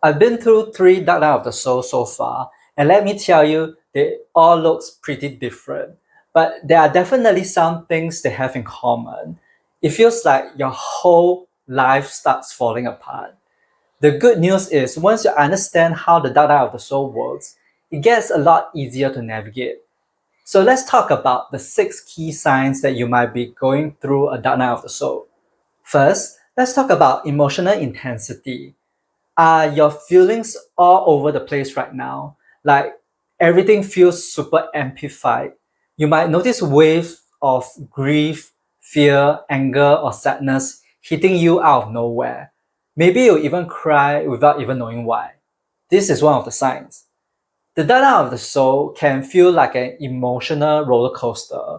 I've been through 3 Dark Night of the Soul so far, and let me tell you, they all look pretty different. But there are definitely some things they have in common. It feels like your whole life starts falling apart. The good news is, once you understand how the Dark Night of the Soul works, it gets a lot easier to navigate. So let's talk about the 6 key signs that you might be going through a Dark Night of the Soul. First, let's talk about emotional intensity. Are your feelings all over the place right now? Like everything feels super amplified. You might notice waves of grief, fear, anger, or sadness hitting you out of nowhere. Maybe you'll even cry without even knowing why. This is one of the signs. The Dark of the Soul can feel like an emotional roller coaster.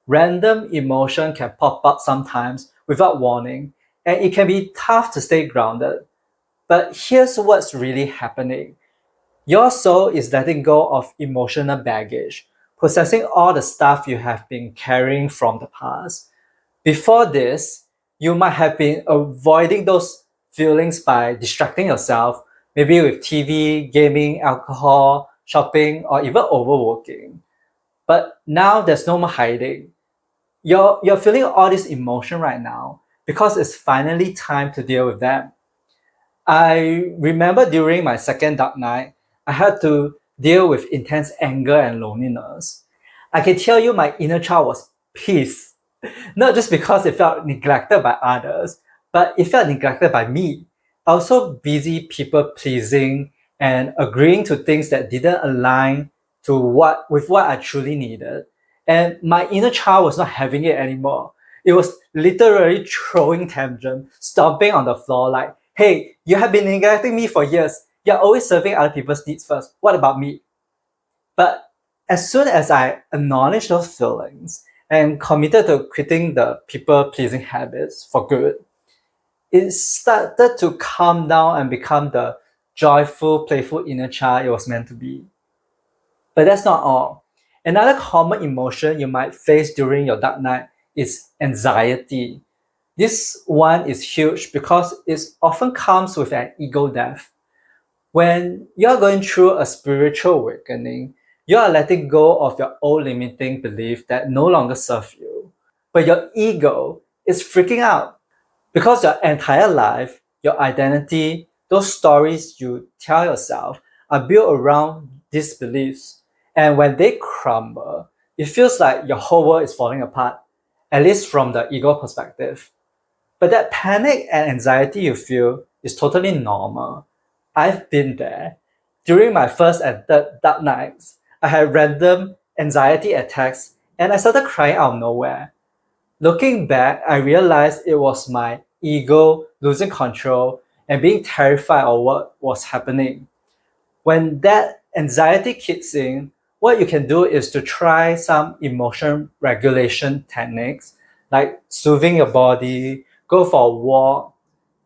Random emotion can pop up sometimes without warning, and it can be tough to stay grounded. But here's what's really happening. Your soul is letting go of emotional baggage, processing all the stuff you have been carrying from the past. Before this, you might have been avoiding those feelings by distracting yourself, maybe with TV, gaming, alcohol, shopping, or even overworking. But now there's no more hiding. You're feeling all this emotion right now because it's finally time to deal with them. I remember during my second Dark Night, I had to deal with intense anger and loneliness. I can tell you my inner child was pissed, not just because it felt neglected by others, but it felt neglected by me. I was so busy people pleasing and agreeing to things that didn't align to what I truly needed. And my inner child was not having it anymore. It was literally throwing tantrum, stomping on the floor like, hey, you have been neglecting me for years. You're always serving other people's needs first. What about me? But as soon as I acknowledged those feelings and committed to quitting the people pleasing habits for good, it started to calm down and become the joyful, playful inner child it was meant to be. But that's not all. Another common emotion you might face during your dark night is anxiety. This one is huge because it often comes with an ego death. When you're going through a spiritual awakening, you are letting go of your old limiting belief that no longer serve you. But your ego is freaking out because your entire life, your identity, those stories you tell yourself are built around these beliefs. And when they crumble, it feels like your whole world is falling apart, at least from the ego perspective. But that panic and anxiety you feel is totally normal. I've been there. During my first and third dark nights, I had random anxiety attacks and I started crying out of nowhere. Looking back, I realized it was my ego losing control and being terrified of what was happening. When that anxiety kicks in, what you can do is to try some emotion regulation techniques like soothing your body, go for a walk,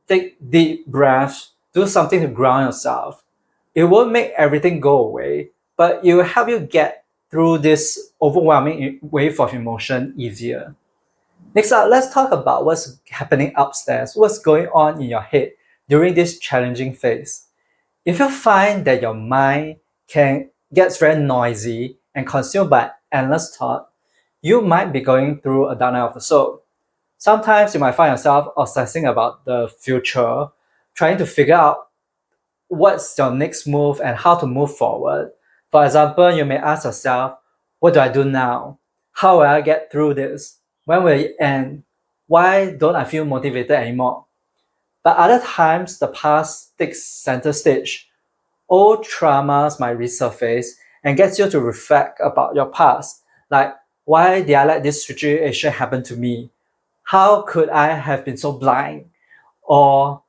take deep breaths, do something to ground yourself. It won't make everything go away, but it will help you get through this overwhelming wave of emotion easier. Next up, let's talk about what's happening upstairs, what's going on in your head during this challenging phase. If you find that your mind gets very noisy and consumed by endless thought, you might be going through a dark night of the soul. Sometimes you might find yourself obsessing about the future, trying to figure out what's your next move and how to move forward. For example, you may ask yourself, what do I do now? How will I get through this? When will it end? Why don't I feel motivated anymore? But other times, the past takes center stage. Old traumas might resurface and gets you to reflect about your past. Like, why did I let this situation happen to me? How could I have been so blind? Or,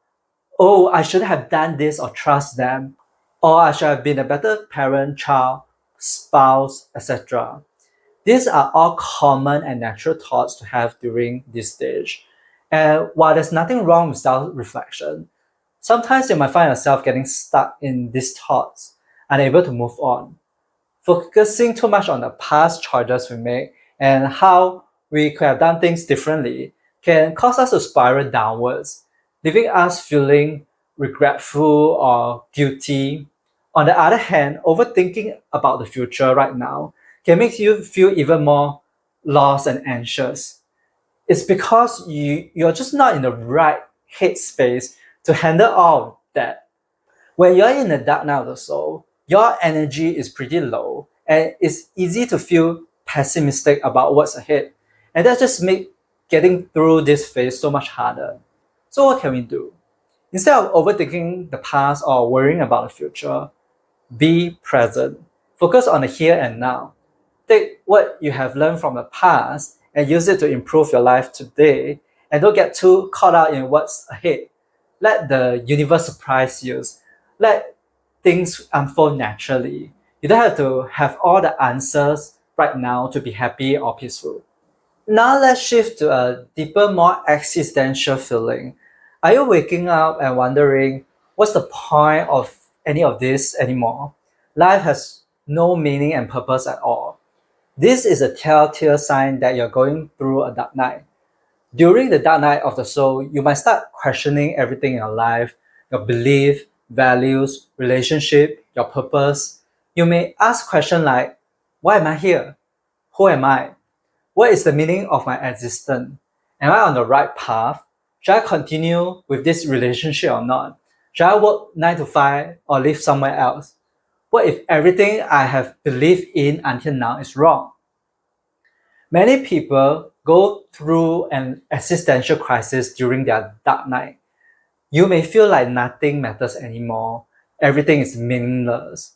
oh, I should have done this or trust them. Or I should have been a better parent, child, spouse, etc. These are all common and natural thoughts to have during this stage. And while there's nothing wrong with self reflection, sometimes you might find yourself getting stuck in these thoughts, unable to move on. Focusing too much on the past choices we make and how we could have done things differently can cause us to spiral downwards, leaving us feeling regretful or guilty. On the other hand, overthinking about the future right now can make you feel even more lost and anxious. It's because you're just not in the right headspace to handle all of that. When you're in the dark night of the soul, your energy is pretty low and it's easy to feel pessimistic about what's ahead. And that just makes getting through this phase so much harder. So what can we do? Instead of overthinking the past or worrying about the future, be present. Focus on the here and now. Take what you have learned from the past and use it to improve your life today, and don't get too caught up in what's ahead. Let the universe surprise you. Let things unfold naturally. You don't have to have all the answers right now to be happy or peaceful. Now let's shift to a deeper, more existential feeling. Are you waking up and wondering what's the point of any of this anymore? Life has no meaning and purpose at all. This is a telltale sign that you're going through a dark night. During the dark night of the soul, you might start questioning everything in your life, your belief, values, relationship, your purpose. You may ask questions like, why am I here? Who am I? What is the meaning of my existence? Am I on the right path? Should I continue with this relationship or not? Should I work 9 to 5 or live somewhere else? What if everything I have believed in until now is wrong? Many people go through an existential crisis during their dark night. You may feel like nothing matters anymore, everything is meaningless.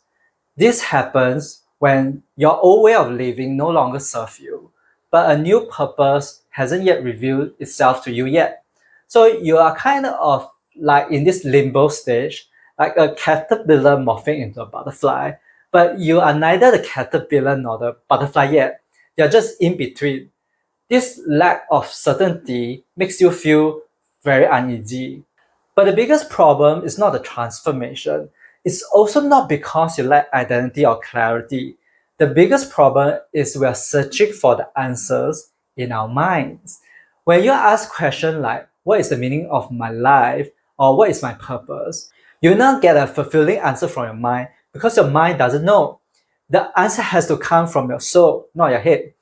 This happens when your old way of living no longer serves you, but a new purpose hasn't yet revealed itself to you yet. So you are kind of like in this limbo stage, like a caterpillar morphing into a butterfly, but you are neither the caterpillar nor the butterfly yet. You're just in between. This lack of certainty makes you feel very uneasy. But the biggest problem is not the transformation. It's also not because you lack identity or clarity. The biggest problem is we are searching for the answers in our minds. When you ask questions like, what is the meaning of my life? Or what is my purpose? You will not get a fulfilling answer from your mind because your mind doesn't know. The answer has to come from your soul, not your head.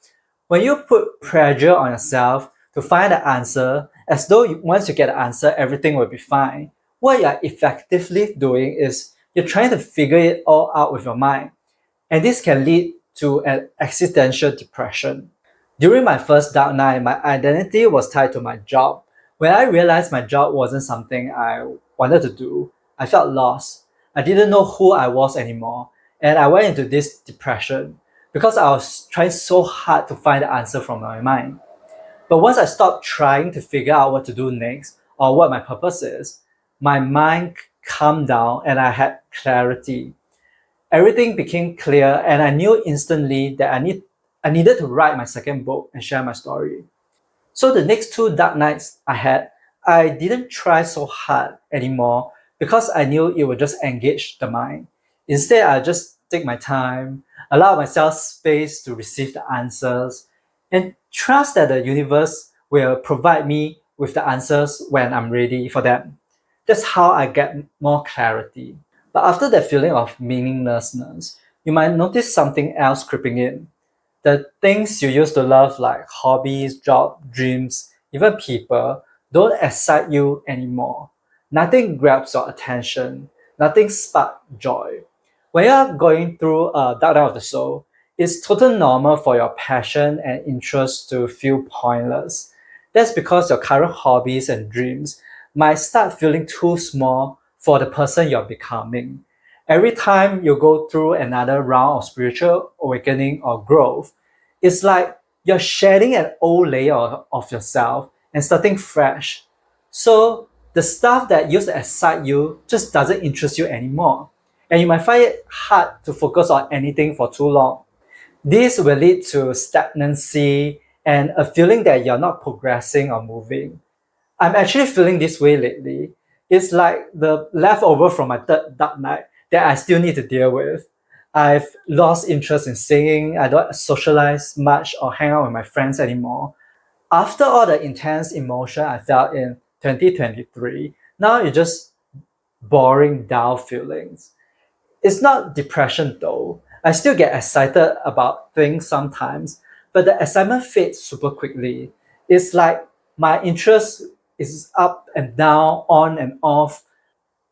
When you put pressure on yourself to find the answer, as though once you get the answer, everything will be fine, what you're effectively doing is you're trying to figure it all out with your mind. And this can lead to an existential depression. During my first dark night, my identity was tied to my job. When I realized my job wasn't something I wanted to do, I felt lost. I didn't know who I was anymore, and I went into this depression because I was trying so hard to find the answer from my mind. But once I stopped trying to figure out what to do next or what my purpose is, my mind calmed down and I had clarity. Everything became clear and I knew instantly that I needed to write my second book and share my story. So the next two dark nights I had, I didn't try so hard anymore because I knew it would just engage the mind. Instead, I just take my time, allow myself space to receive the answers, and trust that the universe will provide me with the answers when I'm ready for them. That's how I get more clarity. But after that feeling of meaninglessness, you might notice something else creeping in. The things you used to love, like hobbies, job, dreams, even people, don't excite you anymore. Nothing grabs your attention. Nothing sparks joy. When you're going through a dark night of the soul, it's totally normal for your passion and interest to feel pointless. That's because your current hobbies and dreams might start feeling too small for the person you're becoming. Every time you go through another round of spiritual awakening or growth, it's like you're shedding an old layer of yourself and starting fresh. So the stuff that used to excite you just doesn't interest you anymore. And you might find it hard to focus on anything for too long. This will lead to stagnancy and a feeling that you're not progressing or moving. I'm actually feeling this way lately. It's like the leftover from my third dark night that I still need to deal with. I've lost interest in singing, I don't socialize much or hang out with my friends anymore. After all the intense emotion I felt in 2023, now it's just boring, dull feelings. It's not depression though. I still get excited about things sometimes, but the excitement fades super quickly. It's like my interest is up and down, on and off.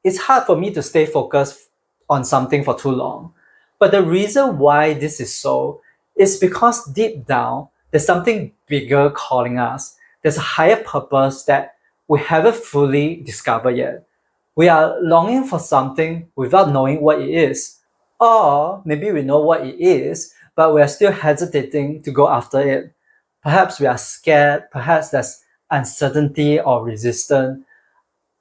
It's hard for me to stay focused on something for too long. But the reason why this is so is because deep down, there's something bigger calling us. There's a higher purpose that we haven't fully discovered yet. We are longing for something without knowing what it is. Or maybe we know what it is, but we are still hesitating to go after it. Perhaps we are scared, perhaps there's uncertainty or resistance.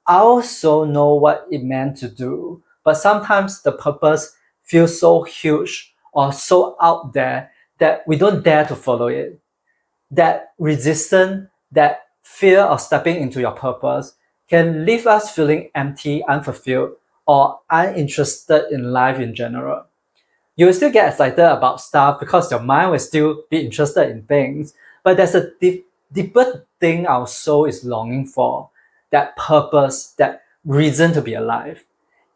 I also know what it meant to do, but sometimes the purpose feels so huge or so out there that we don't dare to follow it. That resistance, that fear of stepping into your purpose can leave us feeling empty, unfulfilled, or uninterested in life in general. You will still get excited about stuff because your mind will still be interested in things, but there's a deeper thing our soul is longing for, that purpose, that reason to be alive.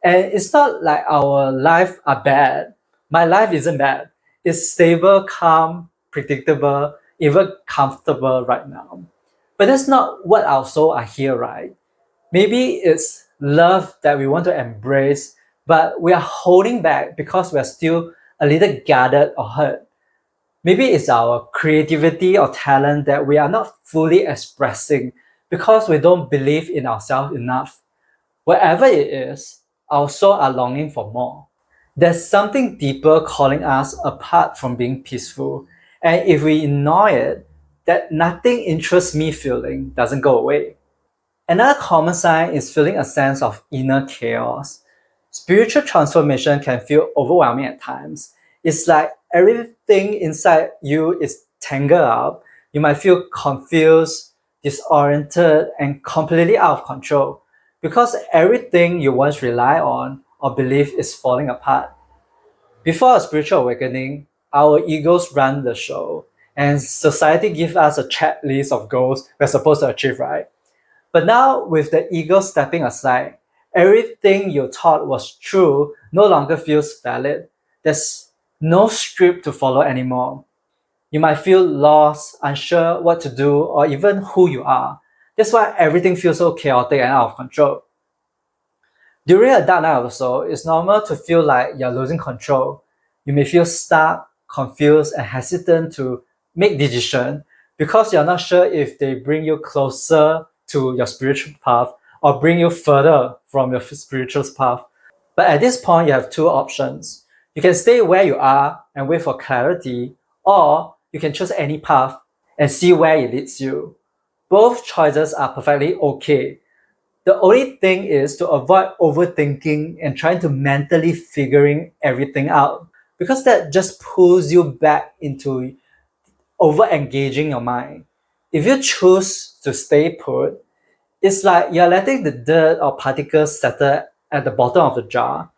And it's not like our life are bad. My life isn't bad. It's stable, calm, predictable, even comfortable right now. But that's not what our soul are here, right? Maybe it's love that we want to embrace, but we are holding back because we are still a little guarded or hurt. Maybe it's our creativity or talent that we are not fully expressing because we don't believe in ourselves enough. Whatever it is, our soul are longing for more. There's something deeper calling us apart from being peaceful. And if we ignore it, that nothing interests me feeling doesn't go away. Another common sign is feeling a sense of inner chaos. Spiritual transformation can feel overwhelming at times. It's like everything inside you is tangled up. You might feel confused, disoriented, and completely out of control because everything you once relied on or believed is falling apart. Before a spiritual awakening, our egos run the show, and society gives us a checklist of goals we're supposed to achieve, right? But now, with the ego stepping aside, everything you thought was true no longer feels valid. There's no script to follow anymore. You might feel lost, unsure what to do, or even who you are. That's why everything feels so chaotic and out of control. During a dark night of the soul, it's normal to feel like you're losing control. You may feel stuck, confused, and hesitant to make decisions because you're not sure if they bring you closer to your spiritual path or bring you further from your spiritual path. But at this point, you have two options. You can stay where you are and wait for clarity, or you can choose any path and see where it leads you. Both choices are perfectly okay. The only thing is to avoid overthinking and trying to mentally figuring everything out because that just pulls you back into over engaging your mind. If you choose to stay put, it's like you're letting the dirt or particles settle at the bottom of the jar.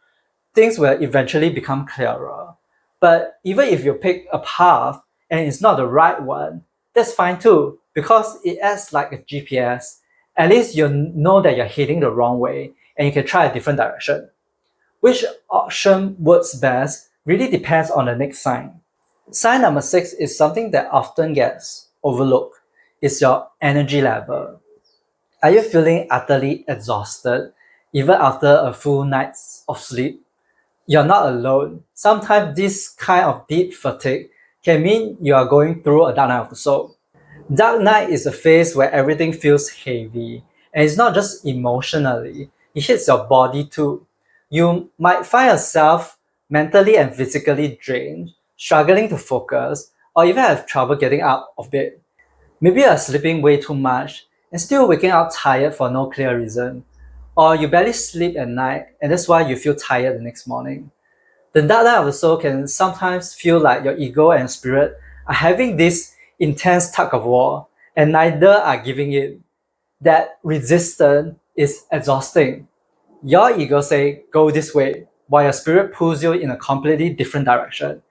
Things will eventually become clearer. But even if you pick a path and it's not the right one, that's fine too, because it acts like a GPS. At least you know that you're heading the wrong way and you can try a different direction. Which option works best really depends on the next sign. Sign number 6 is something that often gets overlooked. It's your energy level. Are you feeling utterly exhausted even after a full night's of sleep? You're not alone. Sometimes this kind of deep fatigue can mean you are going through a dark night of the soul. Dark night is a phase where everything feels heavy, and it's not just emotionally, it hits your body too. You might find yourself mentally and physically drained, struggling to focus, or even have trouble getting out of bed. Maybe you're sleeping way too much and still waking up tired for no clear reason. Or you barely sleep at night and that's why you feel tired the next morning. The dark night of the soul can sometimes feel like your ego and spirit are having this intense tug of war, and neither are giving in. That resistance is exhausting. Your ego say go this way, while your spirit pulls you in a completely different direction.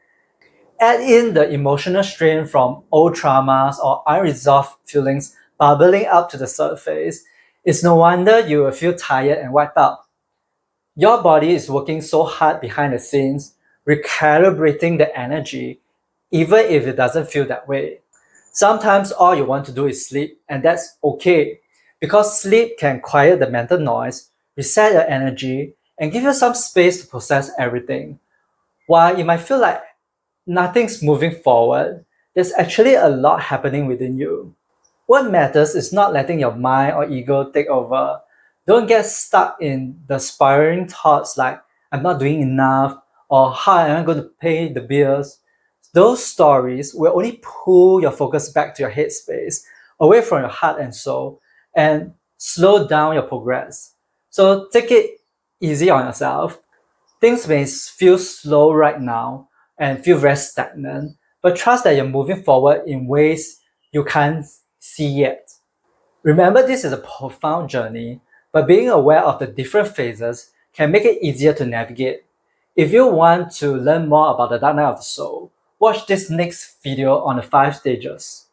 Add in the emotional strain from old traumas or unresolved feelings bubbling up to the surface. It's no wonder you will feel tired and wiped out. Your body is working so hard behind the scenes, recalibrating the energy, even if it doesn't feel that way. Sometimes all you want to do is sleep, and that's okay, because sleep can quiet the mental noise, reset your energy, and give you some space to process everything. While it might feel like nothing's moving forward, there's actually a lot happening within you. What matters is not letting your mind or ego take over. Don't get stuck in the spiraling thoughts like, I'm not doing enough, or how am I going to pay the bills? Those stories will only pull your focus back to your headspace, away from your heart and soul, and slow down your progress. So take it easy on yourself. Things may feel slow right now and feel very stagnant, but trust that you're moving forward in ways you can't see yet. Remember, this is a profound journey, but being aware of the different phases can make it easier to navigate. If you want to learn more about the Dark Night of the Soul, watch this next video on the 5 stages.